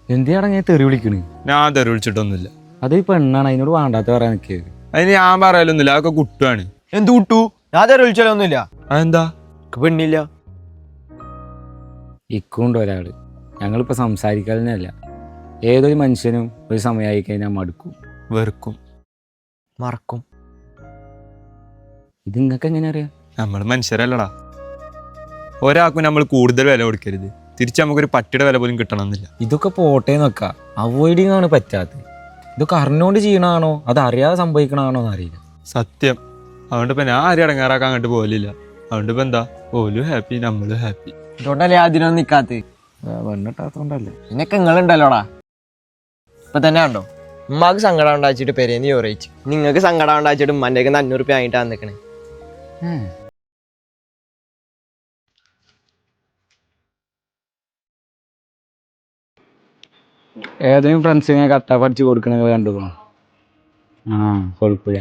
എന്തിനാണ് ഞാൻ തെറി വിളിക്കണ്? ഞാൻ തെറി വിളിച്ചിട്ടൊന്നുമില്ല. അത് ഈ പെണ്ണാണ്, അതിനോട് വേണ്ടാത്ത പറയാൻ നിൽക്കിയത്. അതിന് ഞാൻ പറയലൊന്നുമില്ല, അതൊക്കെ കുട്ടുവാണ്. എന്ത് കുട്ടു? ഞാൻ തെറി വിളിച്ചാലൊന്നുമില്ല. അതെന്താ? പെണ്ണില്ല. ഇക്കുണ്ട് ഒരാള്. ഞങ്ങളിപ്പോൾ സംസാരിക്കാനല്ല. ഏതൊരു മനുഷ്യനും ഒരു സമയമായി കഴിഞ്ഞാൽ മടുക്കും, വെറുക്കും, മറക്കും. ഇത് നിങ്ങൾക്ക് എങ്ങനെ അറിയാം? നമ്മൾ മനുഷ്യരല്ലടാ. ഒരാൾക്കും നമ്മൾ കൂടുതൽ വില കൊടുക്കരുത്. തിരിച്ച് നമുക്കൊരു പട്ടിയുടെ വില പോലും കിട്ടണമെന്നില്ല. ഇതൊക്കെ പോട്ടെ നോക്കാം. അവോയ്ഡിങ് ആണ് പറ്റാത്തത്. ഇതൊക്കെ അറിഞ്ഞുകൊണ്ട് ചെയ്യണതാണോ അത് അറിയാതെ സംഭവിക്കണതാണോ എന്നറിയില്ല. സത്യം. അതുകൊണ്ട് ഇപ്പം ഞാൻ ആരും ഇടങ്ങാറാക്കാൻ അങ്ങോട്ട് പോലില്ല. അതുകൊണ്ട് ഇപ്പം എന്താ, ഓലും ഹാപ്പി, നമ്മളും ഹാപ്പി. ഇതോണ്ടല്ലേ അതിനൊന്നും നിക്കാത്ത. പെണ്ണിട്ടാത്തോണ്ടല്ലേ. നിനക്ക് നിങ്ങളുണ്ടല്ലോടാ. ഇപ്പൊ തന്നെ കണ്ടോ, ഉമ്മാക്ക് സങ്കടം ഉണ്ടാച്ചിട്ട് പെരേന്ന് ചോറിയിച്ചു. നിങ്ങൾക്ക് സങ്കടം ഉണ്ടാച്ചിട്ട് ഉമ്മാൻ്റെ 500 രൂപ വാങ്ങിട്ടാണ് നിൽക്കണേ. ഏതെങ്കിലും ഫ്രണ്ട്സിനെ കട്ട പഠിച്ച് കൊടുക്കണ കണ്ടുപോകണം. കുഴപ്പമില്ല.